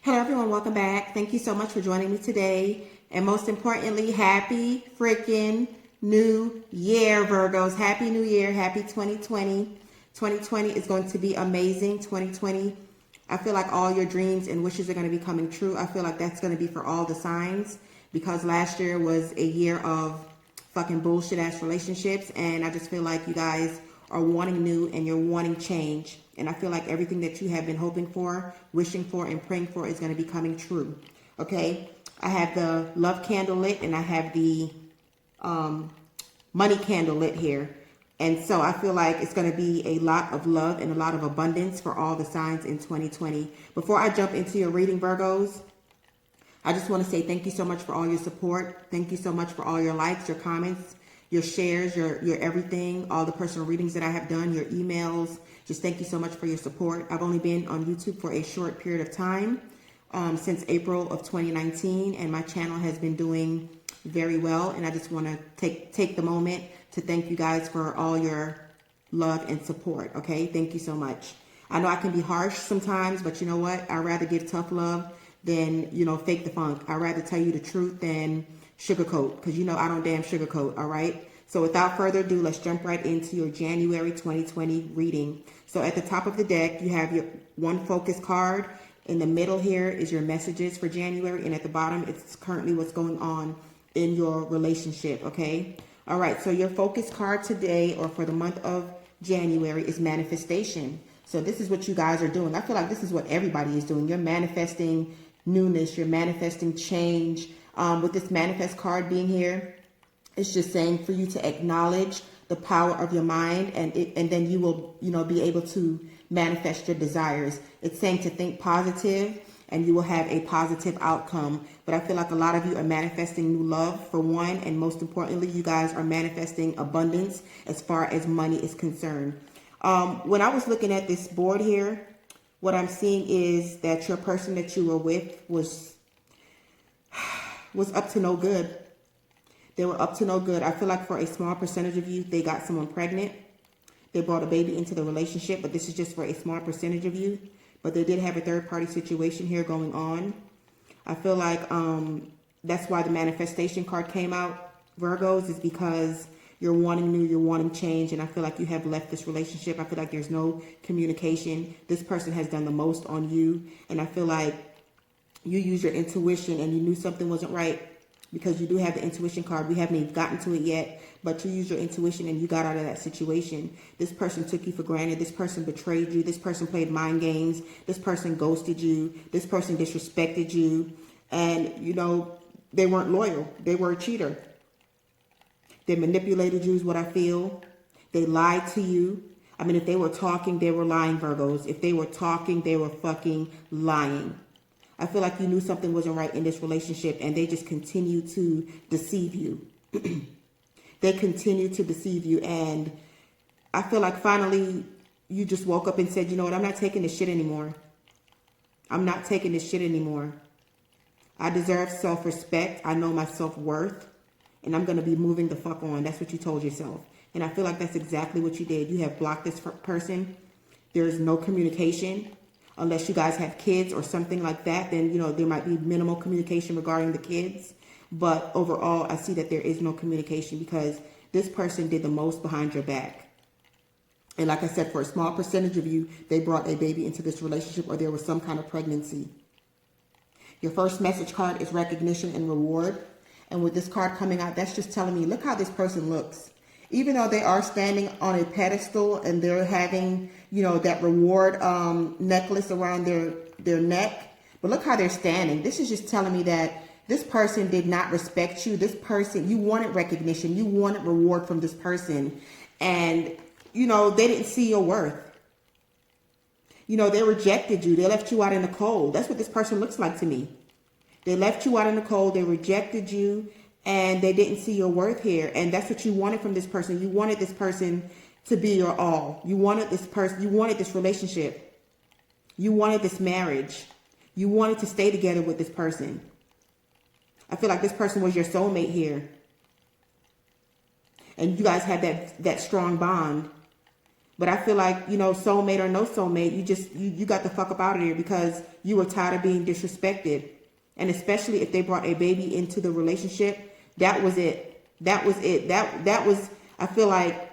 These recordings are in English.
Hello everyone, welcome back. Thank you so much for joining me today. And most importantly, happy freaking new year, Virgos. Happy new year, happy 2020. 2020 is going to be amazing. 2020, I feel like all your dreams and wishes are going to be coming true. I feel like that's going to be for all the signs because last year was a year of fucking bullshit ass relationships. And I just feel like you guys are wanting new and you're wanting change. And I feel like everything that you have been hoping for, wishing for, and praying for is going to be coming true. Okay? I have the love candle lit and I have the money candle lit here. And so I feel like it's going to be a lot of love and a lot of abundance for all the signs in 2020. Before I jump into your reading, Virgos, I just want to say thank you so much for all your support. Thank you so much for all your likes, your comments, your shares, your everything, all the personal readings that I have done, your emails. Just thank you so much for your support. I've only been on YouTube for a short period of time, since April of 2019, and my channel has been doing very well. And I just want to take the moment to thank you guys for all your love and support. Okay, thank you so much. I know I can be harsh sometimes, but you know what? I'd rather give tough love than, fake the funk. I'd rather tell you the truth than sugarcoat, because I don't damn sugarcoat. All right. So without further ado, let's jump right into your January 2020 reading. So at the top of the deck, you have your one focus card. In the middle here is your messages for January. And at the bottom, it's currently what's going on in your relationship. Okay. All right. So your focus card today or for the month of January is manifestation. So this is what you guys are doing. I feel like this is what everybody is doing. You're manifesting newness. You're manifesting change. With this manifest card being here, it's just saying for you to acknowledge the power of your mind, and then you will, be able to manifest your desires. It's saying to think positive, and you will have a positive outcome. But I feel like a lot of you are manifesting new love for one, and most importantly, you guys are manifesting abundance as far as money is concerned. When I was looking at this board here, what I'm seeing is that your person that you were with was up to no good. They were up to no good. I feel like for a small percentage of you, they got someone pregnant. They brought a baby into the relationship, but this is just for a small percentage of you. But they did have a third-party situation here going on. I feel like that's why the manifestation card came out, Virgos, is because you're wanting new, you're wanting change, and I feel like you have left this relationship. I feel like there's no communication. This person has done the most on you, and I feel like you use your intuition and you knew something wasn't right. Because you do have the intuition card. We haven't even gotten to it yet, but you used your intuition and you got out of that situation. This person took you for granted. This person betrayed you. This person played mind games. This person ghosted you. This person disrespected you. And, they weren't loyal. They were a cheater. They manipulated you is what I feel. They lied to you. I mean, if they were talking, they were lying, Virgos. If they were talking, they were fucking lying. I feel like you knew something wasn't right in this relationship and they just continue to deceive you. They continue to deceive you. And I feel like finally you just woke up and said, you know what, I'm not taking this shit anymore. I'm not taking this shit anymore. I deserve self-respect. I know my self-worth. And I'm going to be moving the fuck on. That's what you told yourself. And I feel like that's exactly what you did. You have blocked this person. There is no communication. Unless you guys have kids or something like that, then, there might be minimal communication regarding the kids. But overall, I see that there is no communication because this person did the most behind your back. And like I said, for a small percentage of you, they brought a baby into this relationship or there was some kind of pregnancy. Your first message card is recognition and reward. And with this card coming out, that's just telling me, look how this person looks. Even though they are standing on a pedestal and they're having, that reward necklace around their neck. But look how they're standing. This is just telling me that this person did not respect you. This person, you wanted recognition. You wanted reward from this person. And, they didn't see your worth. They rejected you. They left you out in the cold. That's what this person looks like to me. They left you out in the cold. They rejected you. And they didn't see your worth here. And that's what you wanted from this person. You wanted this person to be your all. You wanted this person. You wanted this relationship. You wanted this marriage. You wanted to stay together with this person. I feel like this person was your soulmate here. And you guys had that strong bond. But I feel like, you know, soulmate or no soulmate, you got the fuck up out of here because you were tired of being disrespected. And especially if they brought a baby into the relationship, that was it. That was it. That was, I feel like,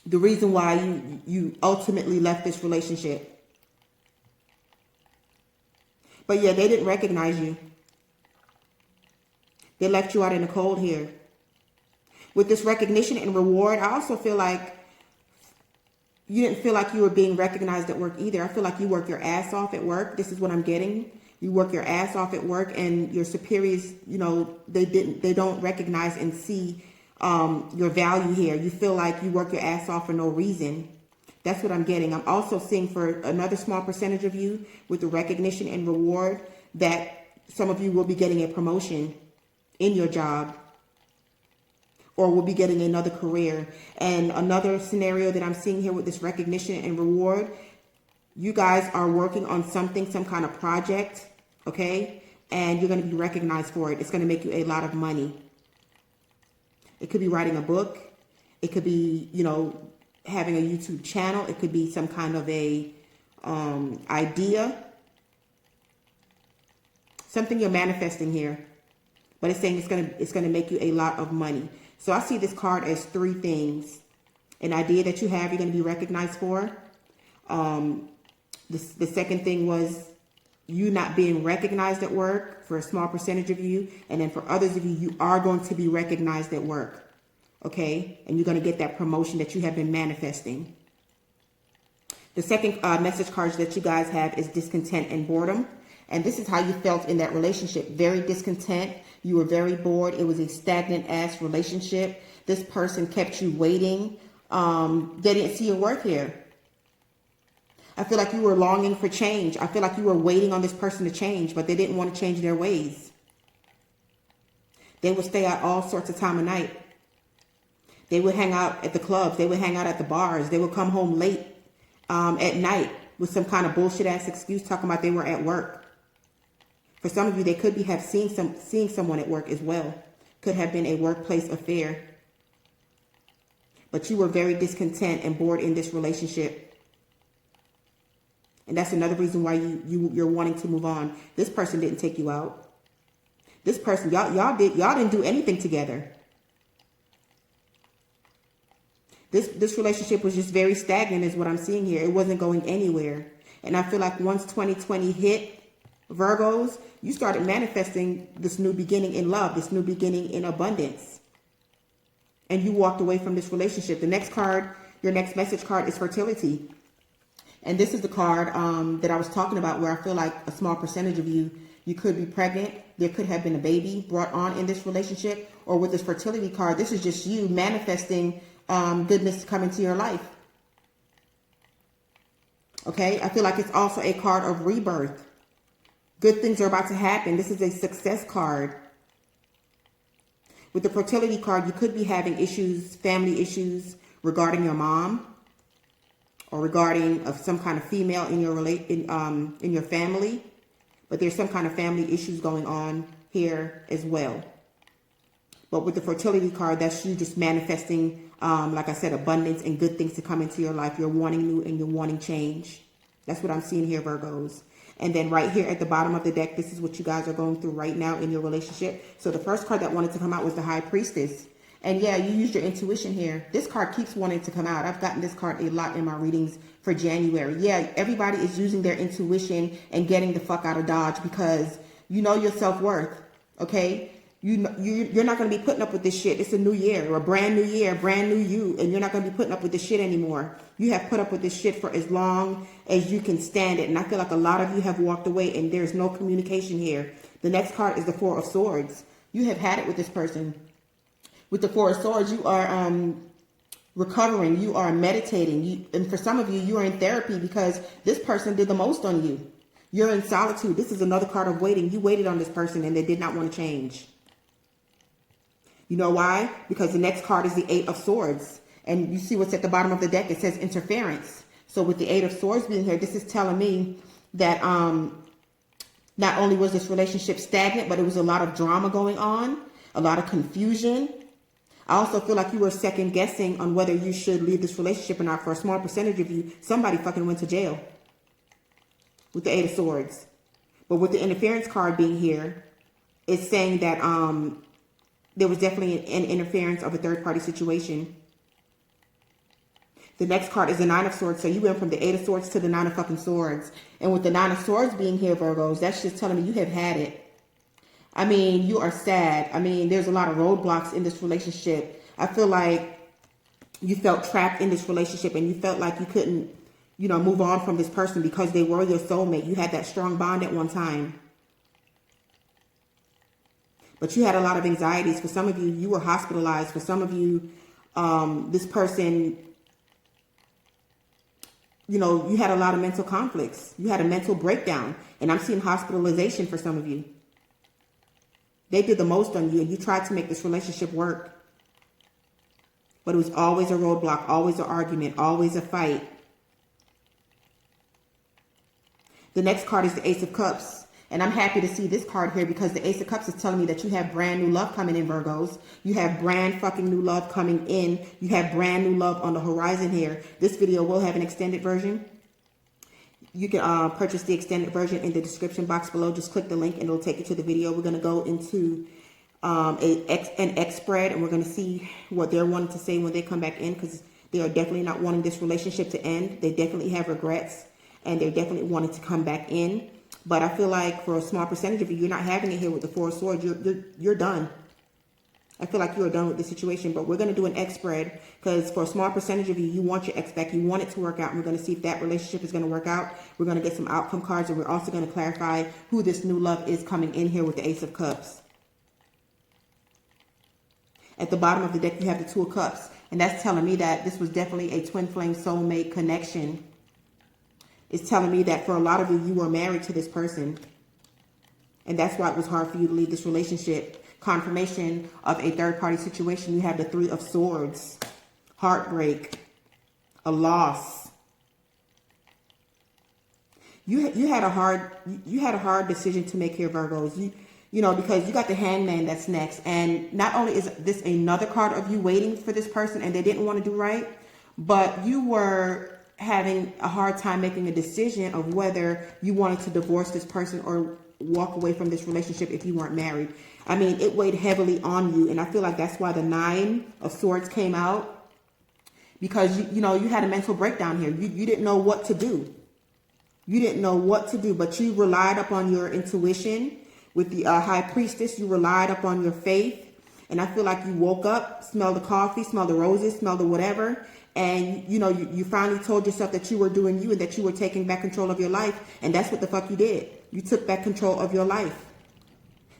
the reason why you ultimately left this relationship. But yeah, they didn't recognize you. They left you out in the cold here. With this recognition and reward, I also feel like you didn't feel like you were being recognized at work either. I feel like you work your ass off at work. This is what I'm getting. You work your ass off at work, and your superiors, you know, they don't recognize and see your value here. You feel like you work your ass off for no reason. That's what I'm getting. I'm also seeing for another small percentage of you with the recognition and reward that some of you will be getting a promotion in your job, or will be getting another career. And another scenario that I'm seeing here with this recognition and reward, you guys are working on something, some kind of project, okay? And you're going to be recognized for it. It's going to make you a lot of money. It could be writing a book. It could be, you know, having a YouTube channel. It could be some kind of a idea. Something you're manifesting here. But it's saying it's gonna make you a lot of money. So I see this card as three things. An idea that you have, you're going to be recognized for. The second thing was you not being recognized at work for a small percentage of you. And then for others of you, you are going to be recognized at work. Okay? And you're going to get that promotion that you have been manifesting. The second message cards that you guys have is discontent and boredom. And this is how you felt in that relationship. Very discontent. You were very bored. It was a stagnant ass relationship. This person kept you waiting. They didn't see your worth here. I feel like you were longing for change. I feel like you were waiting on this person to change, but they didn't want to change their ways. They would stay out all sorts of time of night. They would hang out at the clubs. They would hang out at the bars. They would come home late at night with some kind of bullshit ass excuse talking about they were at work. For some of you, they could be seeing someone at work as well. Could have been a workplace affair. But you were very discontent and bored in this relationship. And that's another reason why you're wanting to move on. This person didn't take you out. This person, y'all didn't do anything together. This relationship was just very stagnant is what I'm seeing here. It wasn't going anywhere. And I feel like once 2020 hit, Virgos, you started manifesting this new beginning in love, this new beginning in abundance. And you walked away from this relationship. The next card, your next message card is fertility. And this is the card that I was talking about where I feel like a small percentage of you could be pregnant. There could have been a baby brought on in this relationship. Or with this fertility card, this is just you manifesting goodness to come into your life. Okay, I feel like it's also a card of rebirth. Good things are about to happen. This is a success card. With the fertility card, you could be having issues, family issues regarding your mom, or regarding some kind of female in your family. But there's some kind of family issues going on here as well. But with the fertility card, that's you just manifesting, like I said, abundance and good things to come into your life. You're wanting new and you're wanting change. That's what I'm seeing here, Virgos. And then right here at the bottom of the deck, this is what you guys are going through right now in your relationship. So the first card that wanted to come out was the High Priestess. And yeah, you used your intuition here. This card keeps wanting to come out. I've gotten this card a lot in my readings for January. Yeah, everybody is using their intuition and getting the fuck out of Dodge because you know your self-worth, okay? You're not going to be putting up with this shit. It's a new year, or a brand new year, brand new you, and you're not going to be putting up with this shit anymore. You have put up with this shit for as long as you can stand it. And I feel like a lot of you have walked away and there's no communication here. The next card is the Four of Swords. You have had it with this person. With the Four of Swords, you are recovering. You are meditating. And for some of you, you are in therapy because this person did the most on you. You're in solitude. This is another card of waiting. You waited on this person and they did not want to change. You know why? Because the next card is the Eight of Swords. And you see what's at the bottom of the deck. It says interference. So with the Eight of Swords being here, this is telling me that not only was this relationship stagnant, but it was a lot of drama going on, a lot of confusion, I also feel like you were second guessing on whether you should leave this relationship or not. For a small percentage of you, somebody fucking went to jail with the Eight of Swords. But with the interference card being here, it's saying that there was definitely an interference of a third party situation. The next card is the Nine of Swords. So you went from the Eight of Swords to the Nine of fucking Swords. And with the Nine of Swords being here, Virgos, that's just telling me you have had it. I mean, you are sad. I mean, there's a lot of roadblocks in this relationship. I feel like you felt trapped in this relationship and you felt like you couldn't, you know, move on from this person because they were your soulmate. You had that strong bond at one time. But you had a lot of anxieties. For some of you, you were hospitalized. For some of you, this person, you know, you had a lot of mental conflicts. You had a mental breakdown. And I'm seeing hospitalization for some of you. They did the most on you and you tried to make this relationship work. But it was always a roadblock, always an argument, always a fight. The next card is the Ace of Cups. And I'm happy to see this card here because the Ace of Cups is telling me that you have brand new love coming in, Virgos. You have brand fucking new love coming in. You have brand new love on the horizon here. This video will have an extended version. You can purchase the extended version in the description box below. Just click the link and it'll take you to the video. We're going to go into an X spread and we're going to see what they're wanting to say when they come back in, because they are definitely not wanting this relationship to end. They definitely have regrets and they're definitely wanting to come back in. But I feel like for a small percentage of you, you're not having it here with the Four of Swords. You're done. I feel like you are done with the situation, but we're going to do an X spread because for a small percentage of you, you want your ex back. You want it to work out. And we're going to see if that relationship is going to work out. We're going to get some outcome cards, and we're also going to clarify who this new love is coming in here with the Ace of Cups. At the bottom of the deck, you have the Two of Cups, and that's telling me that this was definitely a twin flame soulmate connection. It's telling me that for a lot of you, you were married to this person, and that's why it was hard for you to leave this relationship. Confirmation of a third-party situation. You have the Three of Swords, heartbreak, a loss. You had a hard decision to make here, Virgos. You know, because you got the Hangman that's next, and not only is this another card of you waiting for this person and they didn't want to do right, but you were having a hard time making a decision of whether you wanted to divorce this person or walk away from this relationship if you weren't married. I mean, it weighed heavily on you, and I feel like that's why the Nine of Swords came out, because you know, you had a mental breakdown here. You didn't know what to do. You didn't know what to do, but you relied upon your intuition. With the High Priestess, you relied upon your faith, and I feel like you woke up, smelled the coffee, smelled the roses, smelled the whatever, and you know, you finally told yourself that you were doing you and that you were taking back control of your life, and that's what the fuck you did. You took back control of your life.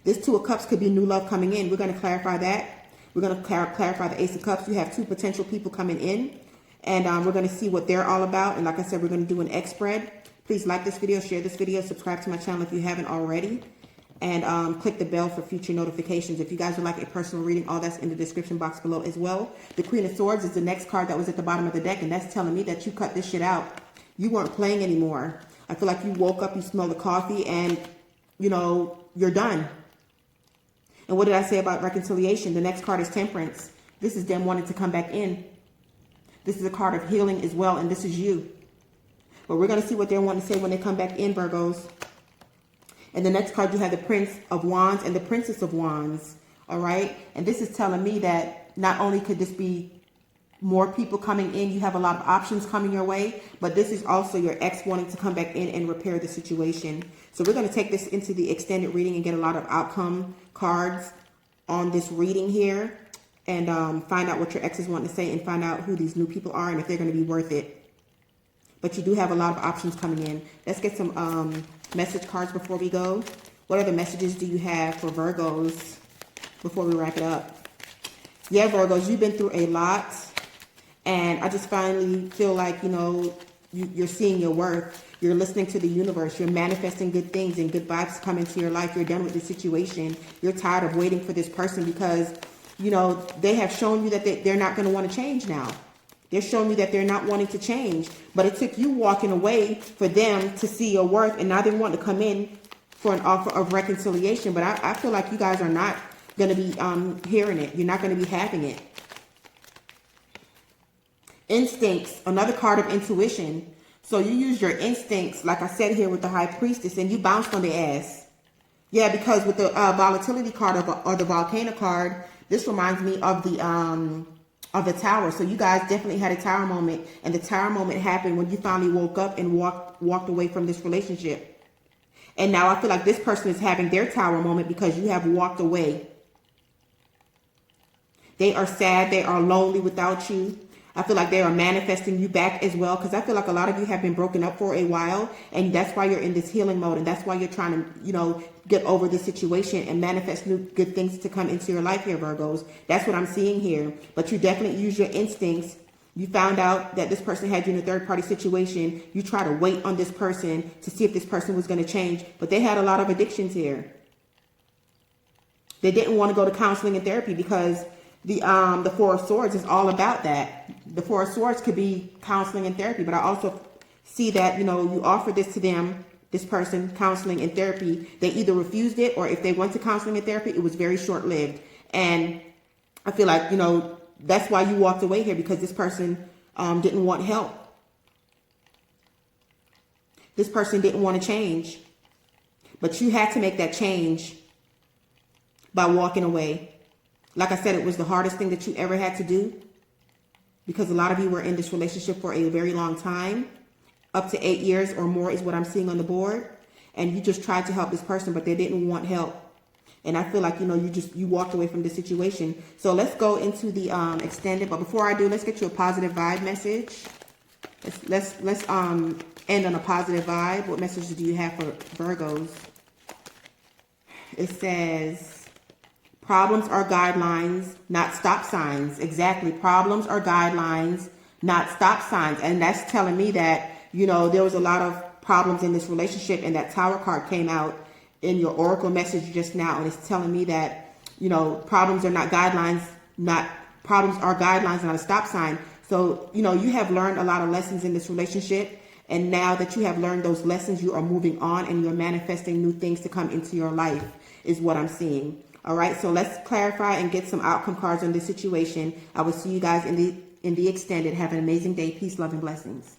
This Two of Cups could be new love coming in. We're going to clarify that. We're going to clarify the Ace of Cups. You have two potential people coming in, and we're going to see what they're all about. And like I said, we're going to do an X spread. Please like this video, share this video, subscribe to my channel if you haven't already, and click the bell for future notifications. If you guys would like a personal reading, all that's in the description box below as well. The Queen of Swords is the next card that was at the bottom of the deck, and that's telling me that you cut this shit out. You weren't playing anymore. I feel like you woke up, you smelled the coffee, and you know, you're done. And what did I say about reconciliation? The next card is Temperance. This is them wanting to come back in. This is a card of healing as well, and this is you. But we're going to see what they're wanting to say when they come back in, Virgos. And the next card, you have the Prince of Wands and the Princess of Wands. All right? And this is telling me that not only could this be more people coming in, you have a lot of options coming your way, but this is also your ex wanting to come back in and repair the situation. So we're going to take this into the extended reading and get a lot of outcome cards on this reading here, and find out what your exes want to say and find out who these new people are and if they're going to be worth it. But you do have a lot of options coming in. Let's get some message cards before we go. What other messages do you have for Virgos before we wrap it up? Yeah, Virgos, you've been through a lot. And I just finally feel like, you know, you're seeing your worth. You're listening to the universe. You're manifesting good things and good vibes come into your life. You're done with the situation. You're tired of waiting for this person because, you know, they have shown you that they're not going to want to change now. They're showing you that they're not wanting to change. But it took you walking away for them to see your worth. And now they want to come in for an offer of reconciliation. But I feel like you guys are not going to be hearing it. You're not going to be having it. Instincts, another card of intuition. So you use your instincts, like I said here with the High Priestess, and you bounced on the ass. Yeah, because with the volatility card or the volcano card, this reminds me of the Tower. So you guys definitely had a Tower moment, and the Tower moment happened when you finally woke up and walked away from this relationship. And now I feel like this person is having their Tower moment because you have walked away. They are sad. They are lonely without you. I feel like they are manifesting you back as well, because I feel like a lot of you have been broken up for a while, and that's why you're in this healing mode, and that's why you're trying to, you know, get over this situation and manifest new good things to come into your life here, Virgos. That's what I'm seeing here. But you definitely use your instincts. You found out that this person had you in a third-party situation. You try to wait on this person to see if this person was going to change, but they had a lot of addictions here. They didn't want to go to counseling and therapy because the Four of Swords is all about that. The Four of Swords could be counseling and therapy, but I also see that, you know, you offer this to them, this person, counseling and therapy. They either refused it, or if they went to counseling and therapy, it was very short-lived. And I feel like, you know, that's why you walked away here, because this person didn't want help. This person didn't want to change. But you had to make that change by walking away. Like I said, it was the hardest thing that you ever had to do, because a lot of you were in this relationship for a very long time. Up to 8 years or more is what I'm seeing on the board. And you just tried to help this person, but they didn't want help. And I feel like, you know, you walked away from the situation. So let's go into the extended. But before I do, let's get you a positive vibe message. Let's end on a positive vibe. What messages do you have for Virgos? It says, problems are guidelines, not stop signs. Exactly. Problems are guidelines, not stop signs. And that's telling me that, you know, there was a lot of problems in this relationship, and that Tower card came out in your oracle message just now, and it's telling me that, you know, problems are not guidelines, problems are guidelines, not a stop sign. So, you know, you have learned a lot of lessons in this relationship, and now that you have learned those lessons, you are moving on and you're manifesting new things to come into your life, is what I'm seeing. All right, so let's clarify and get some outcome cards on this situation. I will see you guys in the extended. Have an amazing day. Peace, love, and blessings.